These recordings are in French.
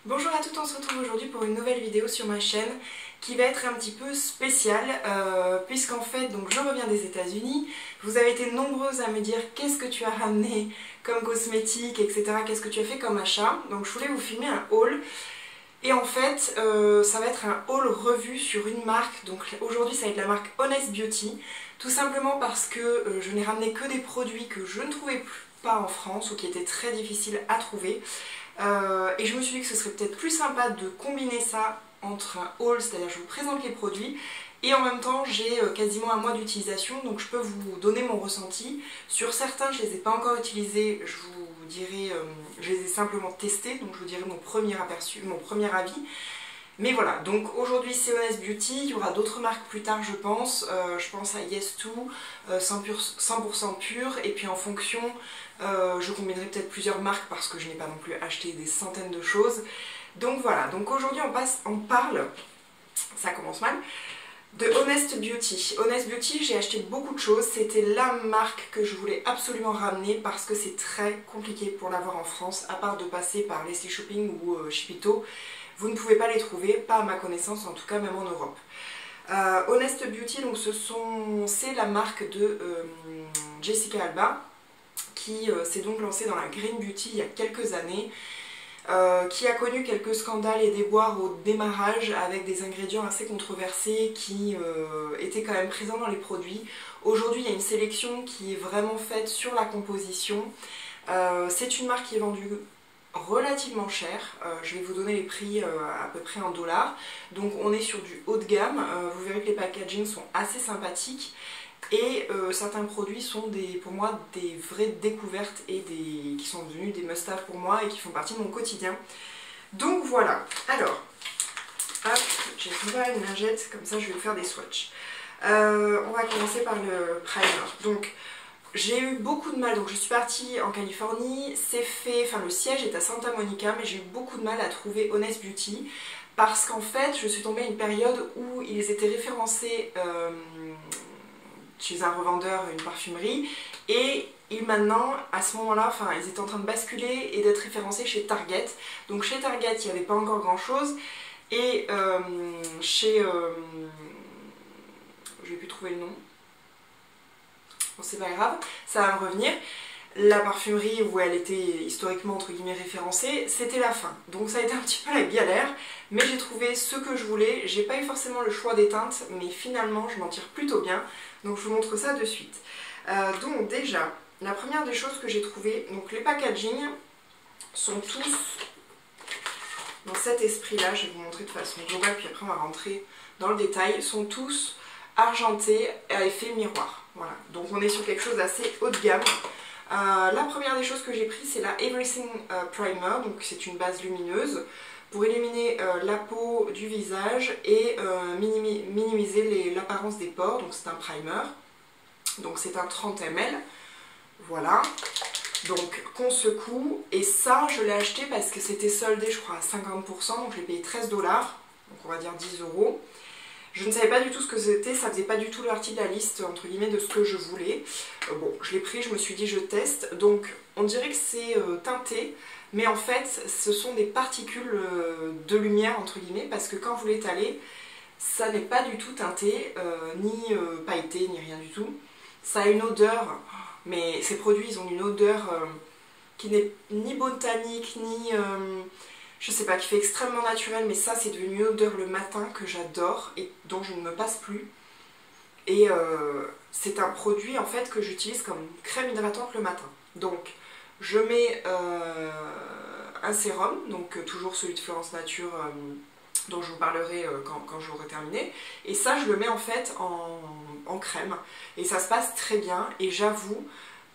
Bonjour à toutes, on se retrouve aujourd'hui pour une nouvelle vidéo sur ma chaîne qui va être un petit peu spéciale puisqu'en fait donc je reviens des États-Unis. Vous avez été nombreuses à me dire qu'est-ce que tu as ramené comme cosmétique, etc. Qu'est-ce que tu as fait comme achat. Donc je voulais vous filmer un haul et en fait ça va être un haul revu sur une marque. Donc aujourd'hui ça va être la marque Honest Beauty, tout simplement parce que je n'ai ramené que des produits que je ne trouvais pas en France ou qui étaient très difficiles à trouver. Et je me suis dit que ce serait peut-être plus sympa de combiner ça entre un haul, c'est-à-dire je vous présente les produits et en même temps j'ai quasiment un mois d'utilisation, donc je peux vous donner mon ressenti. Sur certains je ne les ai pas encore utilisés, je vous dirai, je les ai simplement testés, donc je vous dirai mon premier aperçu, mon premier avis. Mais voilà, donc aujourd'hui c'est Honest Beauty, il y aura d'autres marques plus tard je pense à Yes2, 100% pur, et puis en fonction je combinerai peut-être plusieurs marques parce que je n'ai pas non plus acheté des centaines de choses. Donc voilà, donc aujourd'hui on parle, ça commence mal, de Honest Beauty. Honest Beauty, j'ai acheté beaucoup de choses, c'était la marque que je voulais absolument ramener parce que c'est très compliqué pour l'avoir en France, à part de passer par Leslie Shopping ou Shipito. Vous ne pouvez pas les trouver, pas à ma connaissance, en tout cas même en Europe. Honest Beauty, donc c'est la marque de Jessica Alba, qui s'est donc lancée dans la Green Beauty il y a quelques années, qui a connu quelques scandales et déboires au démarrage avec des ingrédients assez controversés qui étaient quand même présents dans les produits. Aujourd'hui il y a une sélection qui est vraiment faite sur la composition. C'est une marque qui est vendue relativement cher, je vais vous donner les prix à peu près en dollars. Donc on est sur du haut de gamme, vous verrez que les packagings sont assez sympathiques et certains produits sont pour moi des vraies découvertes et qui sont devenus des must-have pour moi et qui font partie de mon quotidien. Donc voilà, alors hop, j'ai trouvé une lingette, comme ça je vais vous faire des swatchs. On va commencer par le primer. Donc j'ai eu beaucoup de mal, donc je suis partie en Californie, c'est fait, enfin le siège est à Santa Monica, mais j'ai eu beaucoup de mal à trouver Honest Beauty parce qu'en fait je suis tombée à une période où ils étaient référencés chez un revendeur, une parfumerie, et maintenant à ce moment là, enfin ils étaient en train de basculer et d'être référencés chez Target. Donc chez Target il n'y avait pas encore grand chose et chez... je vais plus trouver le nom. Bon, c'est pas grave, ça va me revenir. La parfumerie où elle était historiquement entre guillemets référencée, c'était la fin. Donc ça a été un petit peu la galère, mais j'ai trouvé ce que je voulais. J'ai pas eu forcément le choix des teintes, mais finalement je m'en tire plutôt bien. Donc je vous montre ça de suite. Donc déjà, la première des choses que j'ai trouvées, donc les packaging sont tous dans cet esprit-là. Je vais vous montrer de façon globale, puis après on va rentrer dans le détail. Sont tous argentés à effet miroir. Voilà, donc on est sur quelque chose d'assez haut de gamme. La première des choses que j'ai pris, c'est la Everything Primer, donc c'est une base lumineuse pour éliminer la peau du visage et minimiser l'apparence des pores. Donc c'est un primer, donc c'est un 30 ml, voilà, donc qu'on secoue. Et ça je l'ai acheté parce que c'était soldé je crois à 50%, donc je l'ai payé 13 $, donc on va dire 10 €. Je ne savais pas du tout ce que c'était, ça faisait pas du tout partie de la liste entre guillemets de ce que je voulais. Bon, je l'ai pris, je me suis dit je teste. Donc on dirait que c'est teinté, mais en fait ce sont des particules de lumière entre guillemets, parce que quand vous l'étalez, ça n'est pas du tout teinté, ni pailleté, ni rien du tout. Ça a une odeur, mais ces produits ils ont une odeur qui n'est ni botanique, ni... je sais pas, qui fait extrêmement naturel, mais ça c'est devenu une odeur le matin que j'adore et dont je ne me passe plus. Et c'est un produit en fait que j'utilise comme crème hydratante le matin. Donc je mets un sérum, donc toujours celui de Florence Nature dont je vous parlerai quand j'aurai terminé. Et ça je le mets en fait en crème et ça se passe très bien. Et j'avoue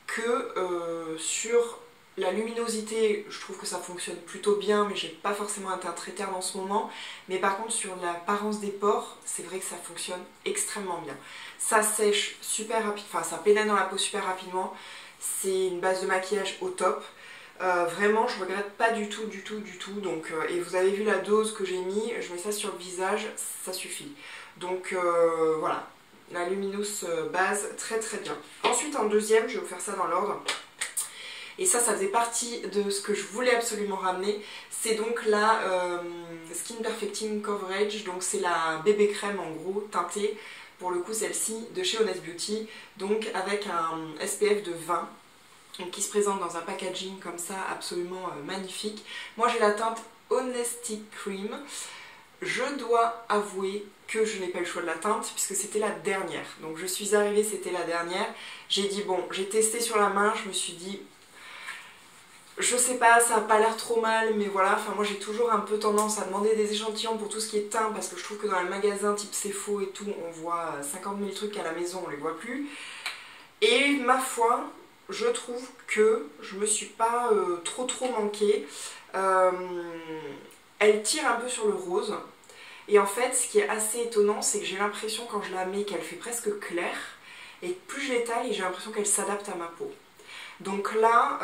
que sur la luminosité, je trouve que ça fonctionne plutôt bien, mais j'ai pas forcément un teint très terne en ce moment. Mais par contre sur l'apparence des pores, c'est vrai que ça fonctionne extrêmement bien. Ça sèche super rapide, enfin ça pénètre dans la peau super rapidement. C'est une base de maquillage au top. Vraiment je regrette pas du tout. Donc, et vous avez vu la dose que j'ai mis, je mets ça sur le visage, ça suffit. Donc voilà, la Luminous base, très très bien. Ensuite en deuxième, je vais vous faire ça dans l'ordre. Et ça faisait partie de ce que je voulais absolument ramener. C'est donc la Skin Perfecting Coverage, donc c'est la bébé crème en gros teintée, pour le coup celle-ci de chez Honest Beauty, donc avec un SPF de 20. Donc, qui se présente dans un packaging comme ça absolument magnifique. Moi j'ai la teinte Honesty Cream. Je dois avouer que je n'ai pas eu le choix de la teinte puisque c'était la dernière. Donc je suis arrivée, c'était la dernière. J'ai dit bon, j'ai testé sur la main, je me suis dit je sais pas, ça a pas l'air trop mal, mais voilà, enfin moi j'ai toujours un peu tendance à demander des échantillons pour tout ce qui est teint parce que je trouve que dans les magasins type C'est Faux et tout, on voit 50 000 trucs à la maison, on les voit plus. Et ma foi, je trouve que je me suis pas trop manquée. Elle tire un peu sur le rose. Et en fait, ce qui est assez étonnant, c'est que j'ai l'impression quand je la mets qu'elle fait presque claire. Et plus je l'étale, j'ai l'impression qu'elle s'adapte à ma peau. Donc là,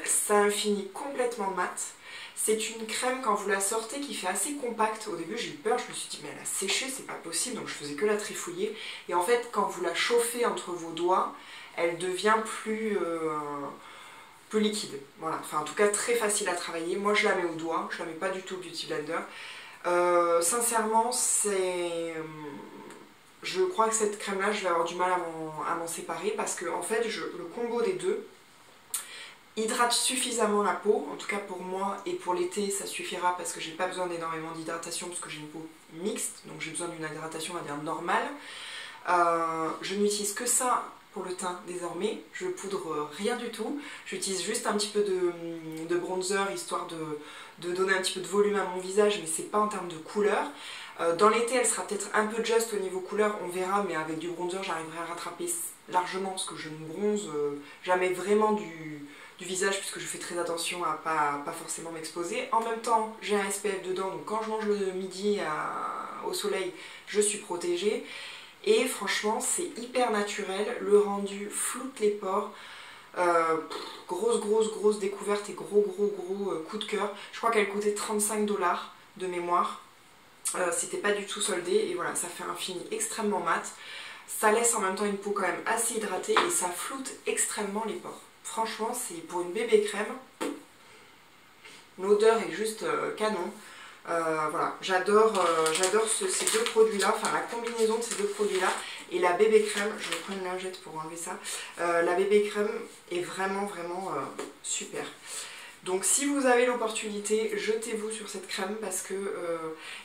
ça infinit complètement mat. C'est une crème quand vous la sortez qui fait assez compacte. Au début j'ai eu peur, je me suis dit mais elle a séché, c'est pas possible, donc je faisais que la trifouiller. Et en fait quand vous la chauffez entre vos doigts, elle devient plus liquide. Voilà, enfin en tout cas très facile à travailler. Moi je la mets au doigt, je la mets pas du tout au Beauty Blender. Sincèrement je crois que cette crème là je vais avoir du mal à m'en séparer parce que en fait le combo des deux hydrate suffisamment la peau, en tout cas pour moi, et pour l'été ça suffira parce que j'ai pas besoin d'énormément d'hydratation parce que j'ai une peau mixte, donc j'ai besoin d'une hydratation on va dire normale. Je n'utilise que ça pour le teint désormais, je poudre rien du tout, j'utilise juste un petit peu de bronzer histoire de donner un petit peu de volume à mon visage, mais c'est pas en termes de couleur. Dans l'été elle sera peut-être un peu juste au niveau couleur, on verra, mais avec du bronzer j'arriverai à rattraper largement parce que je ne bronze jamais vraiment du visage puisque je fais très attention à pas forcément m'exposer. En même temps j'ai un SPF dedans, donc quand je mange le midi au soleil je suis protégée. Et franchement c'est hyper naturel, le rendu floute les pores. Grosse découverte et gros coup de cœur. Je crois qu'elle coûtait 35 $ de mémoire. C'était pas du tout soldé et voilà, ça fait un fini extrêmement mat. Ça laisse en même temps une peau quand même assez hydratée et ça floute extrêmement les pores. Franchement c'est pour une bébé crème, l'odeur est juste canon. Voilà, j'adore ces deux produits là, enfin la combinaison de ces deux produits là. Et la bébé crème, je vais prendre une lingette pour enlever ça, la bébé crème est vraiment super. Donc si vous avez l'opportunité, jetez-vous sur cette crème parce que...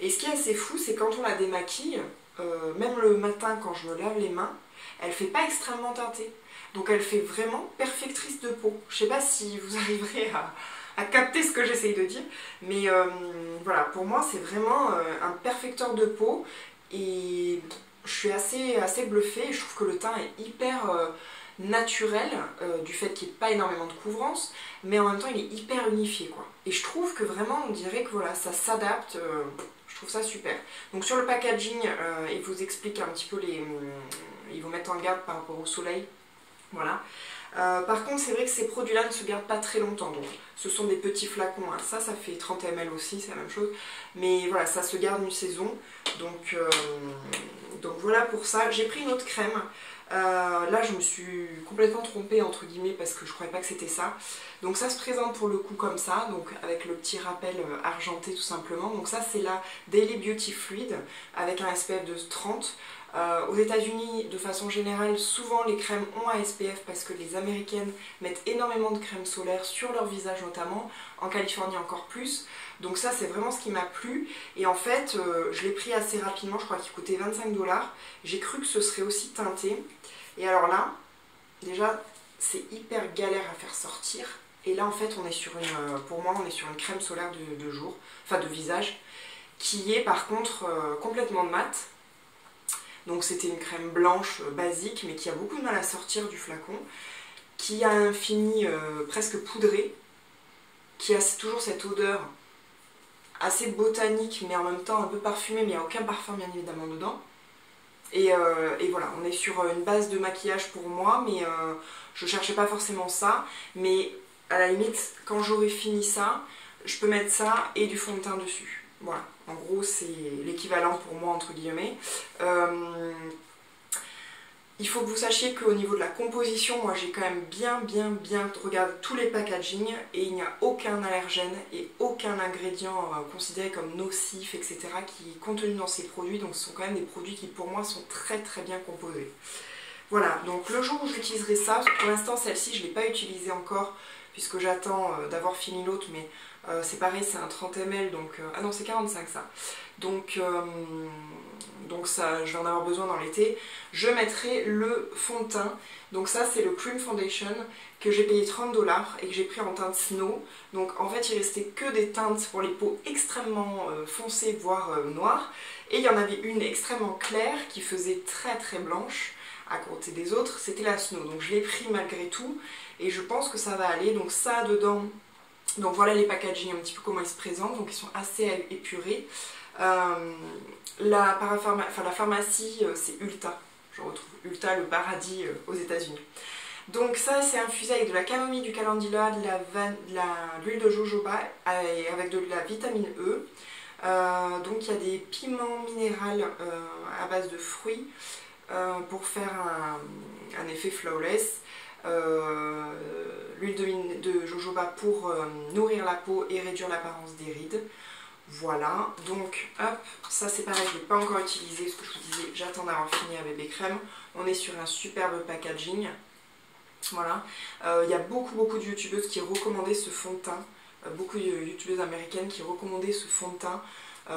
Et ce qui est assez fou, c'est quand on la démaquille, même le matin quand je me lave les mains, elle fait pas extrêmement teintée. Donc elle fait vraiment perfectrice de peau. Je sais pas si vous arriverez à capter ce que j'essaye de dire, mais voilà, pour moi c'est vraiment un perfecteur de peau et je suis assez bluffée et je trouve que le teint est hyper naturel du fait qu'il n'y ait pas énormément de couvrance, mais en même temps il est hyper unifié quoi. Et je trouve que vraiment on dirait que voilà, ça s'adapte, je trouve ça super. Donc sur le packaging, il vous explique un petit peu ils vous mettent en garde par rapport au soleil. Voilà. Par contre c'est vrai que ces produits là ne se gardent pas très longtemps, donc ce sont des petits flacons, hein. Ça fait 30 ml aussi, c'est la même chose, mais voilà, ça se garde une saison, donc voilà pour ça. J'ai pris une autre crème, là je me suis complètement trompée entre guillemets parce que je croyais pas que c'était ça. Donc ça se présente pour le coup comme ça, donc avec le petit rappel argenté tout simplement. Donc ça c'est la Daily Beauty Fluid avec un SPF de 30. Aux États-Unis, de façon générale, souvent les crèmes ont un SPF parce que les Américaines mettent énormément de crème solaire sur leur visage notamment, en Californie encore plus. Donc ça c'est vraiment ce qui m'a plu et en fait je l'ai pris assez rapidement, je crois qu'il coûtait 25 $. J'ai cru que ce serait aussi teinté et alors là, déjà c'est hyper galère à faire sortir et là en fait on est sur pour moi on est sur une crème solaire de jour, enfin de visage, qui est par contre complètement mat. Donc c'était une crème blanche basique mais qui a beaucoup de mal à sortir du flacon, qui a un fini presque poudré, qui a toujours cette odeur assez botanique mais en même temps un peu parfumée, mais il n'y a aucun parfum bien évidemment dedans. Et voilà, on est sur une base de maquillage pour moi, mais je cherchais pas forcément ça, mais à la limite quand j'aurai fini ça, je peux mettre ça et du fond de teint dessus. Voilà, en gros c'est l'équivalent pour moi entre guillemets. Il faut que vous sachiez qu'au niveau de la composition, moi j'ai quand même bien regardé tous les packagings et il n'y a aucun allergène et aucun ingrédient considéré comme nocif, etc. qui est contenu dans ces produits. Donc ce sont quand même des produits qui pour moi sont très bien composés. Voilà, donc le jour où j'utiliserai ça, pour l'instant celle-ci je ne l'ai pas utilisée encore puisque j'attends d'avoir fini l'autre, mais c'est pareil, c'est un 30 ml, donc... ah non, c'est 45 ça. Donc ça, je vais en avoir besoin dans l'été. Je mettrai le fond de teint. Donc ça, c'est le Cream Foundation que j'ai payé 30 $ et que j'ai pris en teinte Snow. Donc en fait, il restait que des teintes pour les peaux extrêmement foncées, voire noires. Et il y en avait une extrêmement claire qui faisait très blanche à côté des autres. C'était la Snow. Donc je l'ai pris malgré tout et je pense que ça va aller. Donc ça dedans... Donc voilà les packaging, un petit peu comment ils se présentent, donc ils sont assez épurés. La pharmacie, c'est Ulta, je retrouve Ulta, le paradis aux États-Unis. Donc ça c'est infusé avec de la camomille, du calendula, de l'huile de jojoba et avec de la vitamine E. Donc il y a des piments minéraux à base de fruits pour faire un effet flawless. L'huile de jojoba pour nourrir la peau et réduire l'apparence des rides. Voilà, donc hop, ça c'est pareil, je ne l'ai pas encore utilisé parce que je vous disais j'attends d'avoir fini la bébé crème. On est sur un superbe packaging. Voilà, il y a beaucoup de youtubeuses qui recommandaient ce fond de teint, beaucoup de youtubeuses américaines qui recommandaient ce fond de teint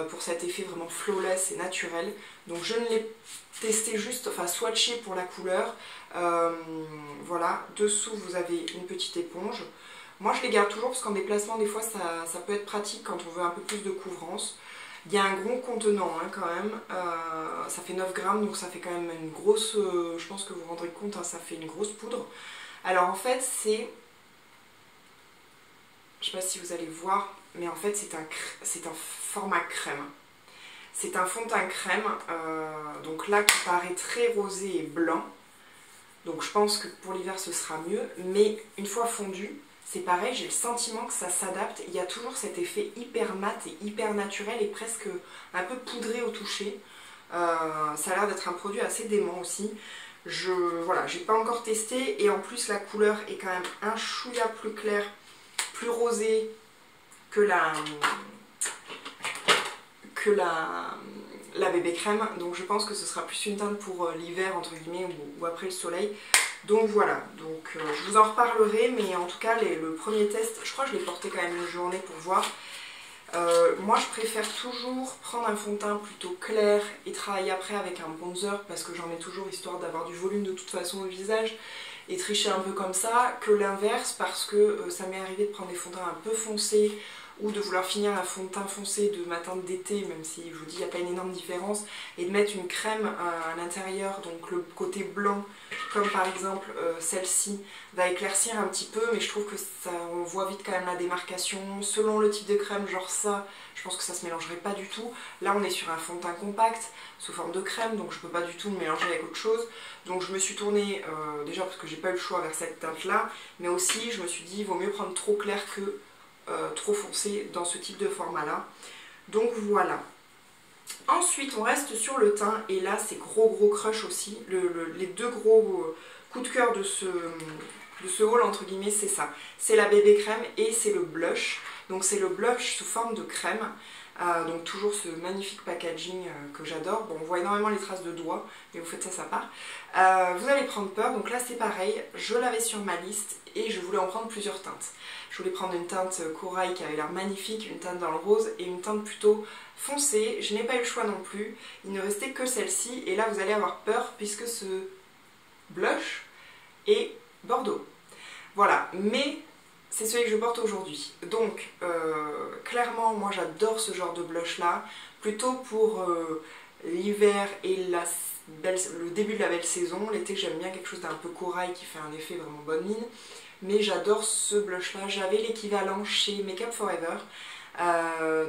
pour cet effet vraiment flawless et naturel. Donc je ne l'ai testé juste, enfin swatché pour la couleur. Voilà, dessous vous avez une petite éponge. Moi je les garde toujours parce qu'en déplacement des fois ça peut être pratique quand on veut un peu plus de couvrance. Il y a un gros contenant hein, quand même, ça fait 9 grammes donc ça fait quand même une grosse, je pense que vous vous rendrez compte, hein, ça fait une grosse poudre. Alors en fait c'est, je sais pas si vous allez voir, mais en fait c'est un format crème. C'est un fond de teint crème, donc là qui paraît très rosé et blanc. Donc je pense que pour l'hiver ce sera mieux, mais une fois fondu, c'est pareil, j'ai le sentiment que ça s'adapte. Il y a toujours cet effet hyper mat et hyper naturel et presque un peu poudré au toucher. Ça a l'air d'être un produit assez dément aussi. Voilà, j'ai pas encore testé et en plus la couleur est quand même un chouïa plus claire, plus rosée que la bébé crème, donc je pense que ce sera plus une teinte pour l'hiver entre guillemets ou après le soleil. Donc voilà, donc je vous en reparlerai, mais en tout cas le premier test, je crois que je l'ai porté quand même une journée pour voir. Moi je préfère toujours prendre un fond de teint plutôt clair et travailler après avec un bronzer parce que j'en mets toujours histoire d'avoir du volume de toute façon au visage et tricher un peu comme ça, que l'inverse parce que ça m'est arrivé de prendre des fonds de teint un peu foncés ou de vouloir finir un fond de teint foncé de ma teinte d'été, même si je vous dis il n'y a pas une énorme différence, et de mettre une crème à l'intérieur, donc le côté blanc, comme par exemple celle-ci, va éclaircir un petit peu, mais je trouve que ça, on voit vite quand même la démarcation, selon le type de crème, genre ça, je pense que ça se mélangerait pas du tout. Là on est sur un fond de teint compact, sous forme de crème, donc je peux pas du tout le mélanger avec autre chose, donc je me suis tournée, déjà parce que j'ai pas eu le choix vers cette teinte là, mais aussi je me suis dit il vaut mieux prendre trop clair que trop foncé dans ce type de format là. Donc voilà. Ensuite on reste sur le teint et là c'est gros crush aussi. Les deux gros coups de cœur de ce haul entre guillemets c'est ça. C'est la bébé crème et c'est le blush. Donc c'est le blush sous forme de crème. Donc toujours ce magnifique packaging que j'adore. Bon on voit énormément les traces de doigts mais vous faites ça part. Vous allez prendre peur, donc là c'est pareil, je l'avais sur ma liste et je voulais en prendre plusieurs teintes. Je voulais prendre une teinte corail qui avait l'air magnifique, une teinte dans le rose et une teinte plutôt foncée. Je n'ai pas eu le choix non plus, il ne restait que celle-ci et là vous allez avoir peur puisque ce blush est bordeaux. Voilà, mais c'est celui que je porte aujourd'hui. Donc clairement moi j'adore ce genre de blush là, plutôt pour l'hiver et le début de la belle saison. L'été j'aime bien quelque chose d'un peu corail qui fait un effet vraiment bonne mine. Mais j'adore ce blush là, j'avais l'équivalent chez Make Up Forever,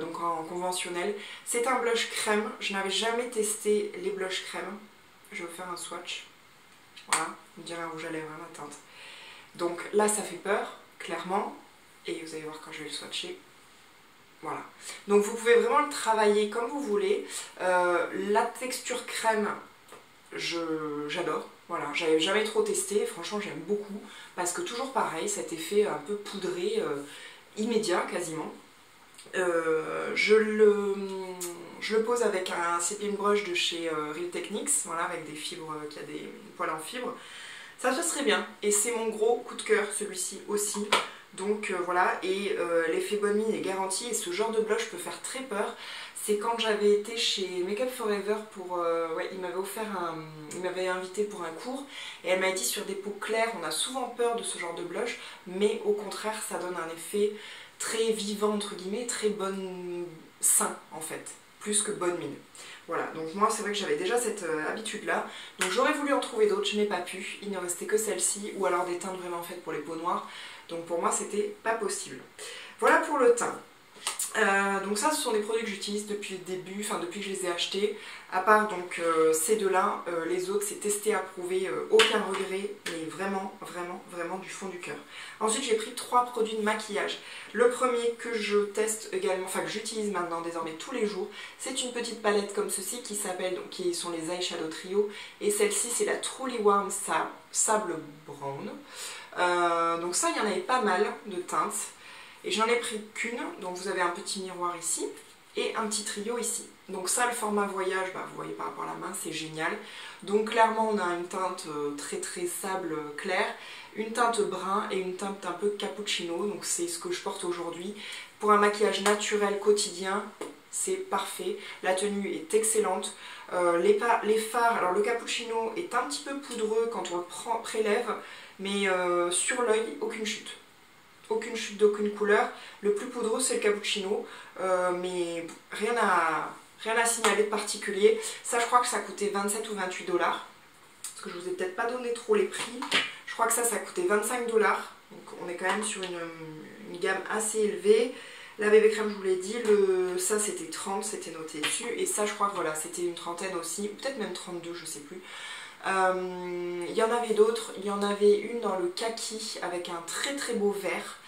donc en conventionnel. C'est un blush crème, je n'avais jamais testé les blushs crème. Je vais vous faire un swatch. Voilà, on dirait un rouge à lèvres, ma teinte. Donc là ça fait peur, clairement, et vous allez voir quand je vais le swatcher. Voilà, donc vous pouvez vraiment le travailler comme vous voulez. La texture crème, j'adore. Voilà, j'avais jamais trop testé, franchement j'aime beaucoup, parce que toujours pareil, cet effet un peu poudré, immédiat quasiment. Je le pose avec un Setting Brush de chez Real Techniques, voilà, avec des fibres, qui a des poils en fibre. Ça se passe très bien, et c'est mon gros coup de cœur, celui-ci aussi. Donc voilà, et l'effet bonne mine est garanti, et ce genre de blush peut faire très peur. C'est quand j'avais été chez Make Up For Ever pour... ouais, il m'avait invité pour un cours, et elle m'a dit sur des peaux claires, on a souvent peur de ce genre de blush, mais au contraire, ça donne un effet très vivant, entre guillemets, très bonne... sain, en fait, plus que bonne mine. Voilà, donc moi c'est vrai que j'avais déjà cette habitude-là, donc j'aurais voulu en trouver d'autres, je n'ai pas pu, il ne restait que celle-ci, ou alors des teintes vraiment faites pour les peaux noires, donc pour moi c'était pas possible. Voilà pour le teint. Donc ça ce sont des produits que j'utilise depuis le début, enfin depuis que je les ai achetés, à part donc ces deux-là, les autres c'est testé, approuvé, aucun regret, mais vraiment, vraiment, vraiment du fond du cœur. Ensuite j'ai pris 3 produits de maquillage. Le premier que je teste également, enfin que j'utilise maintenant désormais tous les jours, c'est une petite palette comme ceci qui s'appelle, donc qui sont les Eyeshadow Trio, et celle-ci c'est la Truly Warm Sable Brown. Donc ça il y en avait pas mal de teintes. Et j'en ai pris qu'une, donc vous avez un petit miroir ici et un petit trio ici. Donc ça, le format voyage, bah, vous voyez par rapport à la main, c'est génial. Donc clairement, on a une teinte très très sable clair, une teinte brun et une teinte un peu cappuccino. Donc c'est ce que je porte aujourd'hui. Pour un maquillage naturel quotidien, c'est parfait. La tenue est excellente. Les fards, alors le cappuccino est un petit peu poudreux quand on le prélève, mais sur l'œil, aucune chute. Aucune chute d'aucune couleur. Le plus poudreux c'est le cappuccino, mais rien à signaler de particulier. Ça je crois que ça coûtait 27 ou 28 $, parce que je vous ai peut-être pas donné trop les prix. Je crois que ça coûtait 25 $, donc on est quand même sur une gamme assez élevée. La bébé crème je vous l'ai dit, ça c'était 30, c'était noté dessus, et ça je crois que voilà c'était une trentaine aussi, ou peut-être même 32, je sais plus. Il y en avait d'autres, il y en avait une dans le kaki avec un très très beau vert,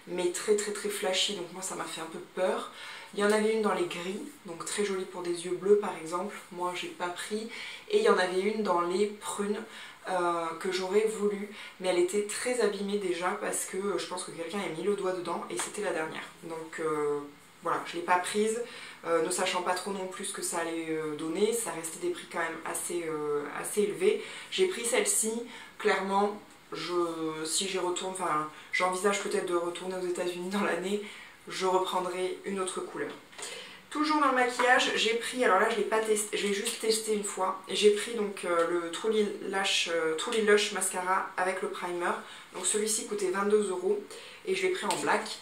mais très très très flashy, donc moi ça m'a fait un peu peur. Il y en avait une dans les gris, donc très jolie pour des yeux bleus par exemple, moi j'ai pas pris. Et il y en avait une dans les prunes que j'aurais voulu, mais elle était très abîmée déjà parce que je pense que quelqu'un a mis le doigt dedans et c'était la dernière. Donc voilà, je l'ai pas prise. Ne sachant pas trop non plus ce que ça allait donner, ça restait des prix quand même assez élevés. J'ai pris celle-ci, clairement, si j'y retourne, enfin j'envisage peut-être de retourner aux États-Unis dans l'année, je reprendrai une autre couleur. Toujours dans le maquillage, j'ai pris, alors là je l'ai pas testé, j'ai juste testé une fois, et j'ai pris donc le Truly Lush Mascara avec le primer. Donc celui-ci coûtait 22 € et je l'ai pris en black.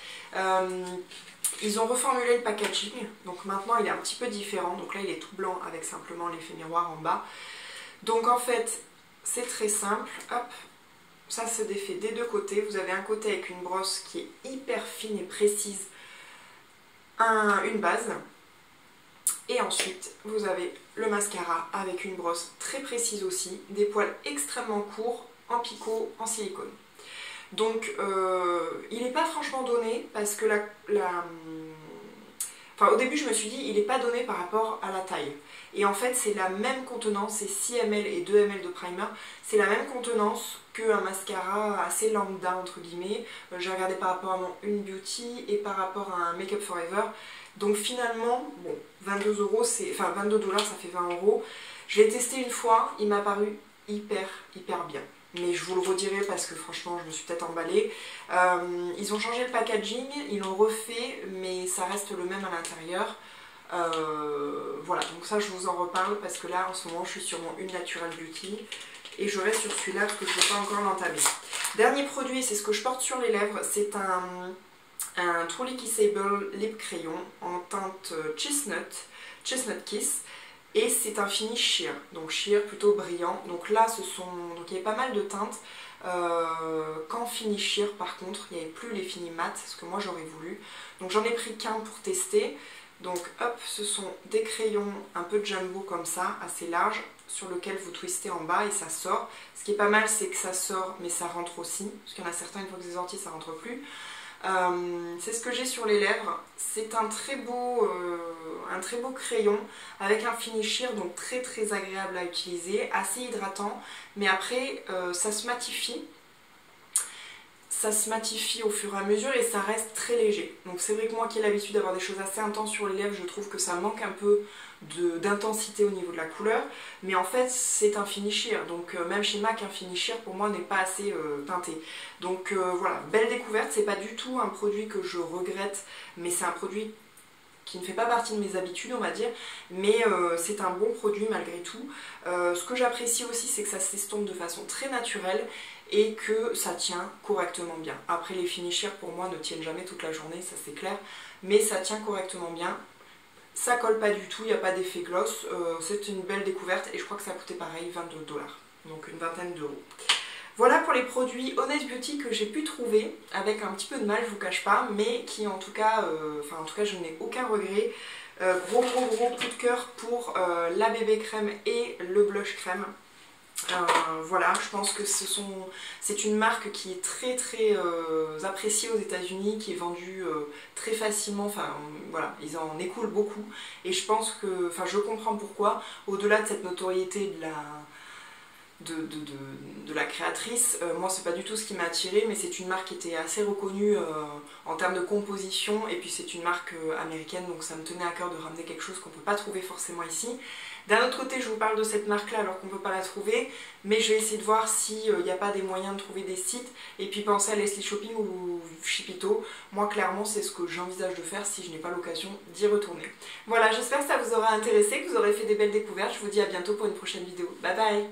Ils ont reformulé le packaging, donc maintenant il est un petit peu différent. Donc là il est tout blanc avec simplement l'effet miroir en bas. Donc en fait c'est très simple, hop, ça se défait des deux côtés. Vous avez un côté avec une brosse qui est hyper fine et précise, une base. Et ensuite vous avez le mascara avec une brosse très précise aussi, des poils extrêmement courts en picot, en silicone. Donc il n'est pas franchement donné parce que enfin, au début je me suis dit il n'est pas donné par rapport à la taille. Et en fait c'est la même contenance, c'est 6 ml et 2 ml de primer, c'est la même contenance qu'un mascara assez lambda entre guillemets. J'ai regardé par rapport à mon Une Beauty et par rapport à un Make Up For Ever. Donc finalement, bon, 22 €, enfin 22 $, ça fait 20 €. Je l'ai testé une fois, il m'a paru hyper bien. Mais je vous le redirai parce que franchement je me suis peut-être emballée. Ils ont changé le packaging, ils l'ont refait, mais ça reste le même à l'intérieur. Voilà, donc ça je vous en reparle parce que là en ce moment je suis sur mon Une Natural Beauty et je reste sur celui-là parce que je ne vais pas encore l'entamer. Dernier produit, c'est ce que je porte sur les lèvres, c'est un Truly Kissable Lip Crayon en teinte Chestnut Kiss. Et c'est un fini sheer, donc sheer plutôt brillant. Donc là, donc il y avait pas mal de teintes. Qu'en fini sheer, par contre, il n'y avait plus les finis mat, ce que moi j'aurais voulu. Donc j'en ai pris qu'un pour tester. Donc hop, ce sont des crayons un peu jumbo comme ça, assez larges, sur lequel vous twistez en bas et ça sort. Ce qui est pas mal, c'est que ça sort, mais ça rentre aussi. Parce qu'il y en a certains, une fois que c'est sorti, ça rentre plus. C'est ce que j'ai sur les lèvres. C'est un très beau un très beau crayon avec un finish sheer, donc très très agréable à utiliser, assez hydratant, mais après ça se matifie. Ça se matifie au fur et à mesure et ça reste très léger. Donc c'est vrai que moi qui ai l'habitude d'avoir des choses assez intenses sur les lèvres, je trouve que ça manque un peu d'intensité au niveau de la couleur. Mais en fait c'est un finish sheer, donc même chez MAC un finish sheer pour moi n'est pas assez teinté. Donc voilà, belle découverte, c'est pas du tout un produit que je regrette, mais c'est un produit qui ne fait pas partie de mes habitudes on va dire, mais c'est un bon produit malgré tout. Ce que j'apprécie aussi c'est que ça s'estompe de façon très naturelle et que ça tient correctement bien. Après les finishers pour moi ne tiennent jamais toute la journée, ça c'est clair, mais ça tient correctement bien. Ça colle pas du tout, il n'y a pas d'effet gloss, c'est une belle découverte et je crois que ça a coûté pareil 22 $, donc une vingtaine d'euros. Voilà pour les produits Honest Beauty que j'ai pu trouver, avec un petit peu de mal, je vous cache pas, mais qui en tout cas, je n'ai aucun regret. Gros coup de cœur pour la bébé crème et le blush crème. Voilà, je pense que c'est une marque qui est très appréciée aux États-Unis, qui est vendue très facilement, enfin voilà, ils en écoulent beaucoup et je pense que, enfin je comprends pourquoi, au-delà de cette notoriété de la créatrice, moi c'est pas du tout ce qui m'a attirée, mais c'est une marque qui était assez reconnue en termes de composition et puis c'est une marque américaine, donc ça me tenait à cœur de ramener quelque chose qu'on peut pas trouver forcément ici. D'un autre côté je vous parle de cette marque là alors qu'on peut pas la trouver, mais je vais essayer de voir s'il n'y a pas des moyens de trouver des sites et puis penser à Leslie Shopping ou Shipito. Moi clairement c'est ce que j'envisage de faire si je n'ai pas l'occasion d'y retourner. Voilà, j'espère que ça vous aura intéressé, que vous aurez fait des belles découvertes, je vous dis à bientôt pour une prochaine vidéo. Bye bye.